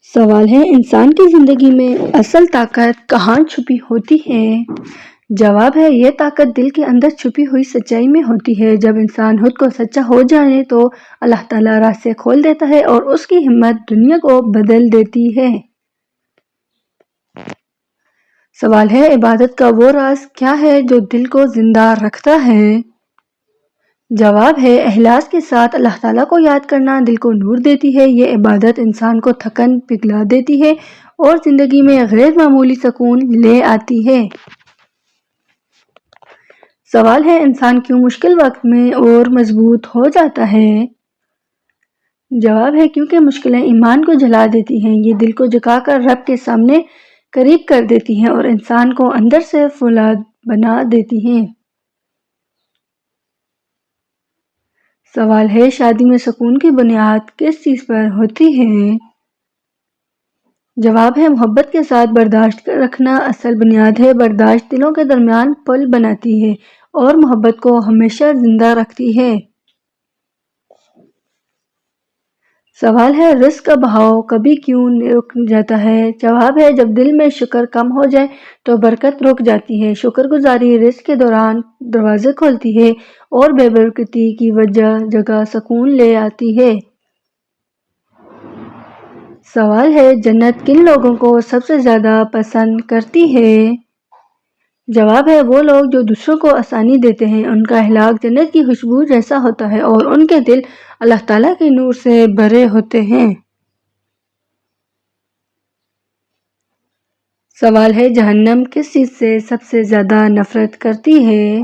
سوال ہے انسان کی زندگی میں اصل طاقت کہاں چھپی ہوتی ہے؟ جواب ہے یہ طاقت دل کے اندر چھپی ہوئی سچائی میں ہوتی ہے۔ جب انسان خود کو سچا ہو جانے تو اللہ تعالیٰ راستے کھول دیتا ہے اور اس کی ہمت دنیا کو بدل دیتی ہے۔ سوال ہے عبادت کا وہ راز کیا ہے جو دل کو زندہ رکھتا ہے؟ جواب ہے اخلاص کے ساتھ اللہ تعالیٰ کو یاد کرنا دل کو نور دیتی ہے۔ یہ عبادت انسان کو تھکن پگھلا دیتی ہے اور زندگی میں غیر معمولی سکون لے آتی ہے۔ سوال ہے انسان کیوں مشکل وقت میں اور مضبوط ہو جاتا ہے؟ جواب ہے کیونکہ مشکلیں ایمان کو جلا دیتی ہیں، یہ دل کو جھکا کر رب کے سامنے قریب کر دیتی ہیں اور انسان کو اندر سے فولاد بنا دیتی ہیں۔ سوال ہے شادی میں سکون کی بنیاد کس چیز پر ہوتی ہے؟ جواب ہے محبت کے ساتھ برداشت رکھنا اصل بنیاد ہے۔ برداشت دلوں کے درمیان پل بناتی ہے اور محبت کو ہمیشہ زندہ رکھتی ہے۔ سوال ہے رزق کا بہاؤ کبھی کیوں رک جاتا ہے؟ جواب ہے جب دل میں شکر کم ہو جائے تو برکت رک جاتی ہے۔ شکر گزاری رزق کے دوران دروازے کھولتی ہے اور بے برکتی کی جگہ سکون لے آتی ہے۔ سوال ہے جنت کن لوگوں کو سب سے زیادہ پسند کرتی ہے؟ جواب ہے وہ لوگ جو دوسروں کو آسانی دیتے ہیں، ان کا اخلاق جنت کی خوشبو جیسا ہوتا ہے اور ان کے دل اللہ تعالیٰ کے نور سے بھرے ہوتے ہیں۔ سوال ہے جہنم کس چیز سے سب سے زیادہ نفرت کرتی ہے؟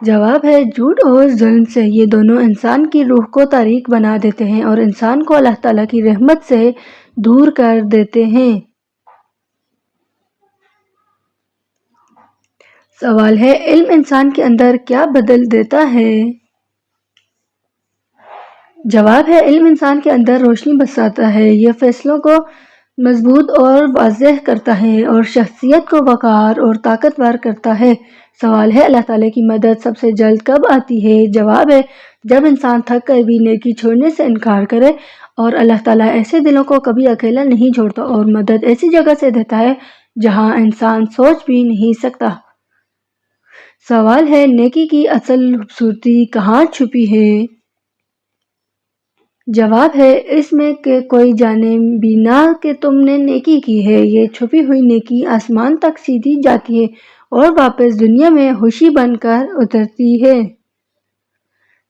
جواب ہے جھوٹ اور ظلم سے، یہ دونوں انسان کی روح کو تاریک بنا دیتے ہیں اور انسان کو اللہ تعالیٰ کی رحمت سے دور کر دیتے ہیں۔ سوال ہے علم انسان کے اندر کیا بدل دیتا ہے؟ جواب ہے علم انسان کے اندر روشنی برساتا ہے، یہ فیصلوں کو مضبوط اور واضح کرتا ہے اور شخصیت کو وقار اور طاقتور کرتا ہے۔ سوال ہے اللہ تعالیٰ کی مدد سب سے جلد کب آتی ہے؟ جواب ہے جب انسان تھک کر بھی نیکی چھوڑنے سے انکار کرے اور اللہ تعالیٰ ایسے دلوں کو کبھی اکیلا نہیں چھوڑتا اور مدد ایسی جگہ سے دیتا ہے جہاں انسان سوچ بھی نہیں سکتا۔ سوال ہے نیکی کی اصل خوبصورتی کہاں چھپی ہے؟ جواب ہے اس میں کہ کوئی جانے بھی نہ کہ تم نے نیکی کی ہے، یہ چھپی ہوئی نیکی آسمان تک سیدھی جاتی ہے اور واپس دنیا میں خوشی بن کر اترتی ہے۔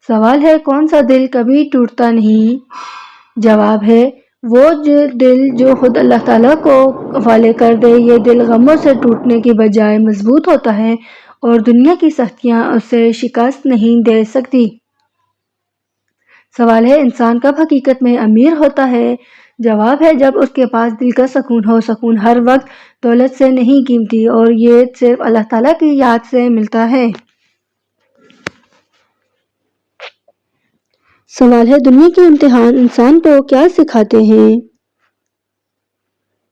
سوال ہے کون سا دل کبھی ٹوٹتا نہیں؟ جواب ہے وہ دل جو خود اللہ تعالیٰ کو حوالے کر دے، یہ دل غموں سے ٹوٹنے کی بجائے مضبوط ہوتا ہے اور دنیا کی سختیاں اسے شکست نہیں دے سکتی۔ سوال ہے انسان کب حقیقت میں امیر ہوتا ہے؟ جواب ہے جب اس کے پاس دل کا سکون ہو۔ سکون ہر وقت دولت سے نہیں قیمتی اور یہ صرف اللہ تعالیٰ کی یاد سے ملتا ہے۔ سوال ہے دنیا کے امتحان انسان کو کیا سکھاتے ہیں؟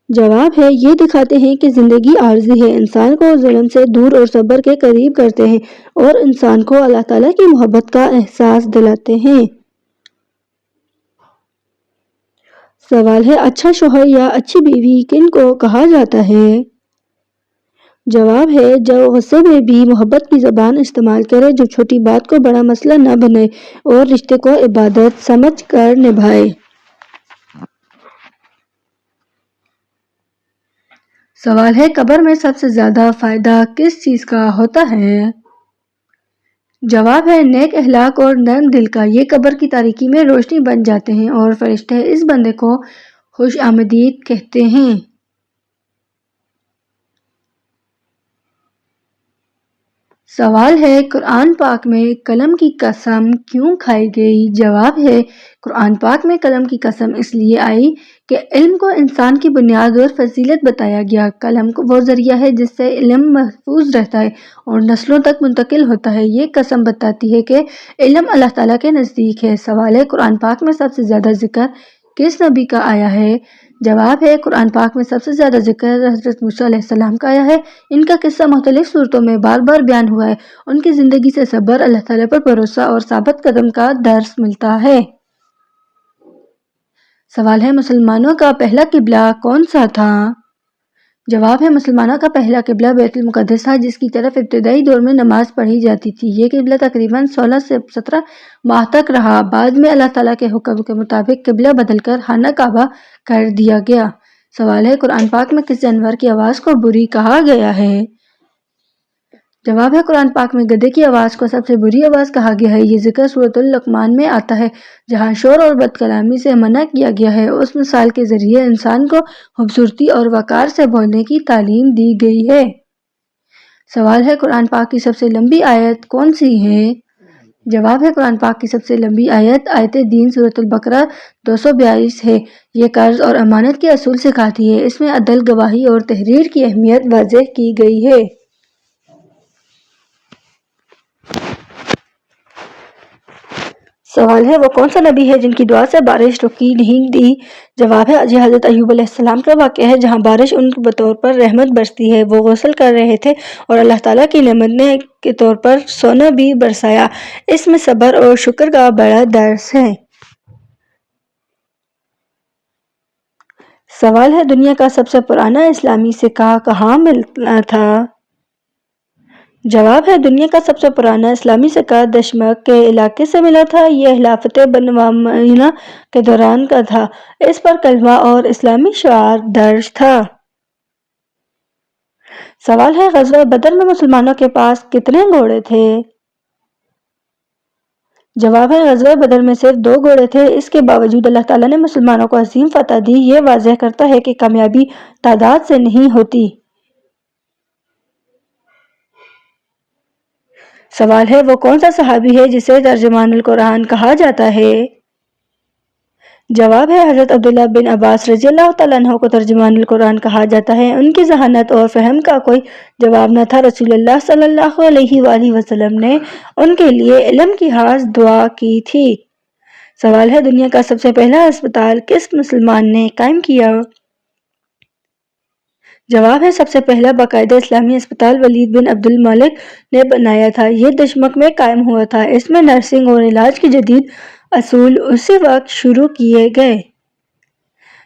جواب ہے یہ دکھاتے ہیں کہ زندگی عارضی ہے، انسان کو ظلم سے دور اور صبر کے قریب کرتے ہیں اور انسان کو اللہ تعالیٰ کی محبت کا احساس دلاتے ہیں۔ سوال ہے اچھا شوہر یا اچھی بیوی کن کو کہا جاتا ہے؟ جواب ہے جو غصے میں بھی محبت کی زبان استعمال کرے، جو چھوٹی بات کو بڑا مسئلہ نہ بنائے اور رشتے کو عبادت سمجھ کر نبھائے۔ سوال ہے قبر میں سب سے زیادہ فائدہ کس چیز کا ہوتا ہے؟ جواب ہے نیک اخلاق اور نرم دل کا، یہ قبر کی تاریکی میں روشنی بن جاتے ہیں اور فرشتے اس بندے کو خوش آمدید کہتے ہیں۔ سوال ہے قرآن پاک میں قلم کی قسم کیوں کھائی گئی؟ جواب ہے قرآن پاک میں قلم کی قسم اس لیے آئی کہ علم کو انسان کی بنیاد اور فضیلت بتایا گیا۔ قلم وہ ذریعہ ہے جس سے علم محفوظ رہتا ہے اور نسلوں تک منتقل ہوتا ہے، یہ قسم بتاتی ہے کہ علم اللہ تعالیٰ کے نزدیک ہے۔ سوال ہے قرآن پاک میں سب سے زیادہ ذکر کس نبی کا آیا ہے؟ جواب ہے قرآن پاک میں سب سے زیادہ ذکر حضرت موسیٰ علیہ السلام کا آیا ہے، ان کا قصہ مختلف صورتوں میں بار بار بیان ہوا ہے، ان کی زندگی سے صبر، اللہ تعالیٰ پر بھروسہ اور ثابت قدم کا درس ملتا ہے۔ سوال ہے مسلمانوں کا پہلا قبلہ کون سا تھا؟ جواب ہے مسلمانوں کا پہلا قبلہ بیت المقدس تھا، جس کی طرف ابتدائی دور میں نماز پڑھی جاتی تھی۔ یہ قبلہ تقریباً 16 سے 17 ماہ تک رہا، بعد میں اللہ تعالیٰ کے حکم کے مطابق قبلہ بدل کر خانہ کعبہ کر دیا گیا۔ سوال ہے قرآن پاک میں کس جانور کی آواز کو بری کہا گیا ہے؟ جواب ہے قرآن پاک میں گدھے کی آواز کو سب سے بری آواز کہا گیا ہے۔ یہ ذکر سورۃ اللقمان میں آتا ہے، جہاں شور اور بد کلامی سے منع کیا گیا ہے۔ اس مثال کے ذریعے انسان کو خوبصورتی اور وقار سے بولنے کی تعلیم دی گئی ہے۔ سوال ہے قرآن پاک کی سب سے لمبی آیت کون سی ہے؟ جواب ہے قرآن پاک کی سب سے لمبی آیت آیت دین سورۃ البقرہ 242 ہے۔ یہ قرض اور امانت کے اصول سکھاتی ہے۔ اس میں عدل، گواہی اور تحریر کی اہمیت واضح کی گئی ہے۔ سوال ہے وہ کون سا نبی ہے جن کی دعا سے بارش رکی نہیں دی؟ جواب ہے یہ حضرت ایوب علیہ السلام کا واقعہ ہے، جہاں بارش ان کے بطور پر رحمت برستی ہے۔ وہ غسل کر رہے تھے اور اللہ تعالیٰ کی نعمت نے کے طور پر سونا بھی برسایا۔ اس میں صبر اور شکر کا بڑا درس ہے۔ سوال ہے دنیا کا سب سے پرانا اسلامی سکہ کہاں ملا تھا؟ جواب ہے دنیا کا سب سے پرانا اسلامی سکہ دشمق کے علاقے سے ملا تھا۔ یہ خلافت بنو امیہ کے دوران کا تھا۔ اس پر کلمہ اور اسلامی شعار درج تھا۔ سوال ہے غزوہ بدر میں مسلمانوں کے پاس کتنے گھوڑے تھے؟ جواب ہے غزوہ بدر میں صرف 2 گھوڑے تھے۔ اس کے باوجود اللہ تعالیٰ نے مسلمانوں کو عظیم فتح دی۔ یہ واضح کرتا ہے کہ کامیابی تعداد سے نہیں ہوتی۔ سوال ہے وہ کون سا صحابی ہے جسے ترجمان القرآن کہا جاتا ہے؟ جواب ہے حضرت عبداللہ بن عباس رضی اللہ تعالیٰ عنہ کو ترجمان القرآن کہا جاتا ہے۔ ان کی ذہانت اور فہم کا کوئی جواب نہ تھا۔ رسول اللہ صلی اللہ علیہ وآلہ وسلم نے ان کے لیے علم کی خاص دعا کی تھی۔ سوال ہے دنیا کا سب سے پہلا ہسپتال کس مسلمان نے قائم کیا؟ جواب ہے سب سے پہلا باقاعدہ اسلامی ہسپتال ولید بن عبد الملک نے بنایا تھا۔ یہ دشمق میں قائم ہوا تھا۔ اس میں نرسنگ اور علاج کے جدید اصول اسی وقت شروع کیے گئے۔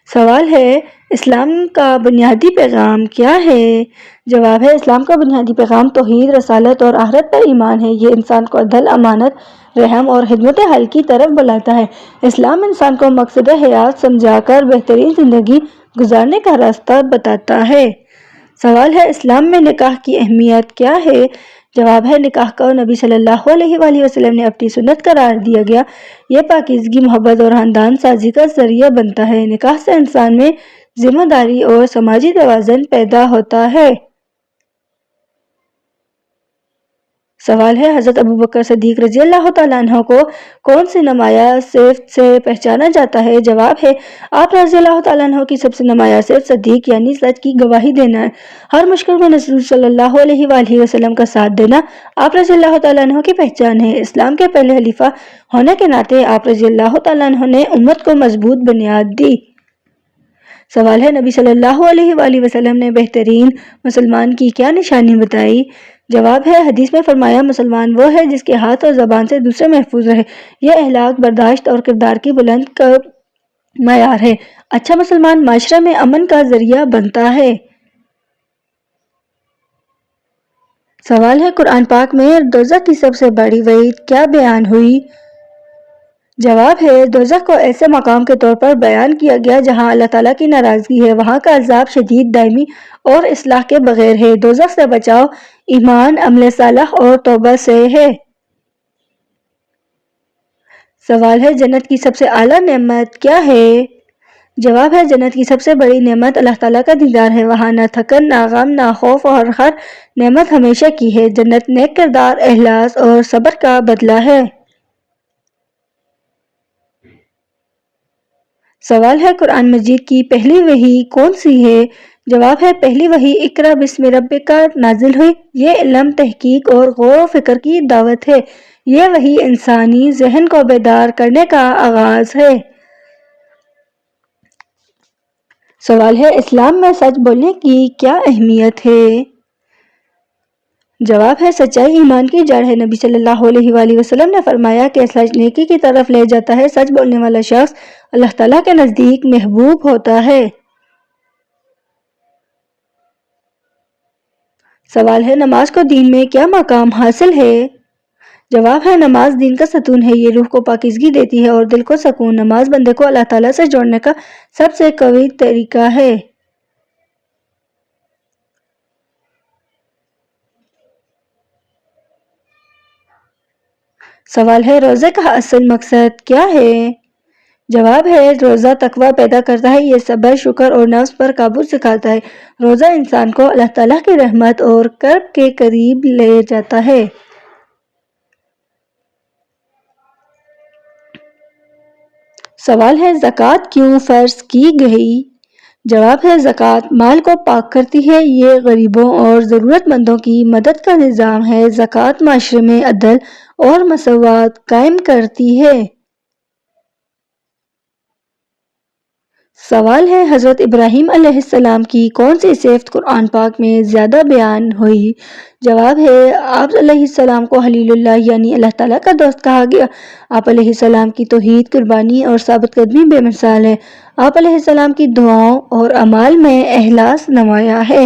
سوال ہے اسلام کا بنیادی پیغام کیا ہے؟ جواب ہے اسلام کا بنیادی پیغام توحید، رسالت اور آخرت پر ایمان ہے۔ یہ انسان کو عدل، امانت، رحم اور خدمت خلق کی طرف بلاتا ہے۔ اسلام انسان کو مقصد حیات سمجھا کر بہترین زندگی گزارنے کا راستہ بتاتا ہے۔ سوال ہے اسلام میں نکاح کی اہمیت کیا ہے؟ جواب ہے نکاح کو نبی صلی اللہ علیہ وآلہ وسلم نے اپنی سنت قرار دیا گیا۔ یہ پاکیزگی، محبت اور خاندان سازی کا ذریعہ بنتا ہے۔ نکاح سے انسان میں ذمہ داری اور سماجی توازن پیدا ہوتا ہے۔ سوال ہے حضرت ابوبکر صدیق رضی اللہ تعالیٰ عنہ کو کون سی نمایاں صفت سے پہچانا جاتا ہے؟ جواب ہے آپ رضی اللہ تعالیٰ عنہ کی سب سے نمایاں صفت صدیق یعنی سچ کی گواہی دینا ہے۔ ہر مشکل میں رسول صلی اللہ علیہ وآلہ وسلم کا ساتھ دینا آپ رضی اللہ تعالیٰ عنہ کی پہچان ہے۔ اسلام کے پہلے خلیفہ ہونے کے ناطے آپ رضی اللہ تعالیٰ عنہ نے امت کو مضبوط بنیاد دی۔ سوال ہے نبی صلی اللہ علیہ وآلہ وسلم نے بہترین مسلمان کی کیا نشانی بتائی؟ جواب ہے حدیث میں فرمایا مسلمان وہ ہے جس کے ہاتھ اور زبان سے دوسرے محفوظ رہے۔ یہ اخلاق، برداشت اور کردار کی بلند کا معیار ہے۔ اچھا مسلمان معاشرے میں امن کا ذریعہ بنتا ہے۔ سوال ہے قرآن پاک میں دوزخ کی سب سے بڑی وعید کیا بیان ہوئی؟ جواب ہے دوزخ کو ایسے مقام کے طور پر بیان کیا گیا جہاں اللہ تعالیٰ کی ناراضگی ہے۔ وہاں کا عذاب شدید، دائمی اور اصلاح کے بغیر ہے۔ دوزخ سے بچاؤ ایمان، عمل صالح اور توبہ سے ہے۔ سوال ہے جنت کی سب سے اعلیٰ نعمت کیا ہے؟ جواب ہے جنت کی سب سے بڑی نعمت اللہ تعالیٰ کا دیدار ہے۔ وہاں نہ تھکن، نہ غم، نہ خوف اور ہر نعمت ہمیشہ کی ہے۔ جنت نیک کردار، اخلاص اور صبر کا بدلہ ہے۔ سوال ہے قرآن مجید کی پہلی وحی کون سی ہے؟ جواب ہے پہلی وحی اقرأ بسم ربک نازل ہوئی۔ یہ علم، تحقیق اور غور و فکر کی دعوت ہے۔ یہ وحی انسانی ذہن کو بیدار کرنے کا آغاز ہے۔ سوال ہے اسلام میں سچ بولنے کی کیا اہمیت ہے؟ جواب ہے سچائی ایمان کی جڑ ہے۔ نبی صلی اللہ علیہ وآلہ وسلم نے فرمایا کہ سچ نیکی کی طرف لے جاتا ہے، سچ بولنے والا شخص اللہ تعالیٰ کے نزدیک محبوب ہوتا ہے۔ سوال ہے نماز کو دین میں کیا مقام حاصل ہے؟ جواب ہے نماز دین کا ستون ہے، یہ روح کو پاکیزگی دیتی ہے اور دل کو سکون۔ نماز بندے کو اللہ تعالیٰ سے جوڑنے کا سب سے قوی طریقہ ہے۔ سوال ہے روزے کا اصل مقصد کیا ہے؟ جواب ہے روزہ تقویٰ پیدا کرتا ہے، یہ صبر، شکر اور نفس پر قابو سکھاتا ہے۔ روزہ انسان کو اللہ تعالیٰ کی رحمت اور کرب کے قریب لے جاتا ہے۔ سوال ہے زکوٰۃ کیوں فرض کی گئی؟ جواب ہے زکوٰۃ مال کو پاک کرتی ہے، یہ غریبوں اور ضرورت مندوں کی مدد کا نظام ہے۔ زکوٰۃ معاشرے میں عدل اور مساوات قائم کرتی ہے۔ سوال ہے حضرت ابراہیم علیہ السلام کی کون سی صفت قرآن پاک میں زیادہ بیان ہوئی؟ جواب ہے آپ علیہ السلام کو خلیل اللہ یعنی اللہ تعالیٰ کا دوست کہا گیا۔ آپ علیہ السلام کی توحید، قربانی اور ثابت قدمی بے مثال ہے۔ آپ علیہ السلام کی دعاؤں اور اعمال میں اخلاص نمایاں ہے۔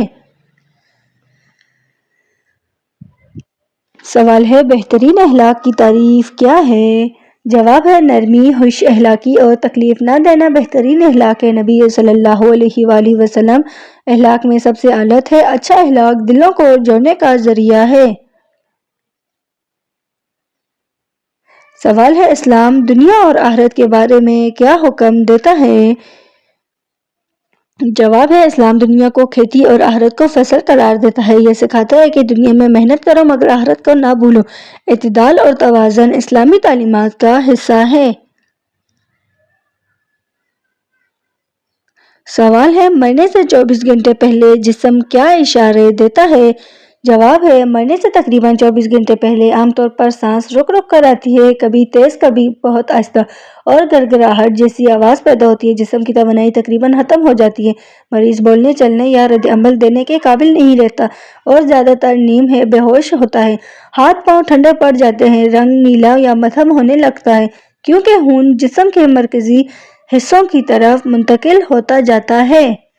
سوال ہے بہترین اخلاق کی تعریف کیا ہے؟ جواب ہے نرمی، خوش اخلاقی اور تکلیف نہ دینا بہترین اخلاق ہے۔ نبی صلی اللہ علیہ وآلہ وسلم اخلاق میں سب سے اعلیٰ ہے۔ اچھا اخلاق دلوں کو جوڑنے کا ذریعہ ہے۔ سوال ہے اسلام دنیا اور آخرت کے بارے میں کیا حکم دیتا ہے؟ جواب ہے اسلام دنیا کو کھیتی اور آخرت کو فصل قرار دیتا ہے۔ یہ سکھاتا ہے کہ دنیا میں محنت کرو مگر آخرت کو نہ بھولو۔ اعتدال اور توازن اسلامی تعلیمات کا حصہ ہے۔ سوال ہے مرنے سے 24 گھنٹے پہلے جسم کیا اشارے دیتا ہے؟ جواب ہے مرنے سے تقریباً 24 گھنٹے پہلے عام طور پر سانس رک رک کر آتی ہے، کبھی تیز کبھی بہت آہستہ، اور گڑگڑاہٹ جیسی آواز پیدا ہوتی ہے۔ جسم کی توانائی تقریباً ختم ہو جاتی ہے، مریض بولنے، چلنے یا رد عمل دینے کے قابل نہیں رہتا اور زیادہ تر نیم ہے، بے ہوش ہوتا ہے۔ ہاتھ پاؤں ٹھنڈے پڑ جاتے ہیں، رنگ نیلا یا مدھم ہونے لگتا ہے کیونکہ خون جسم کے مرکزی حصوں کی طرف منتقل ہوتا جاتا ہے۔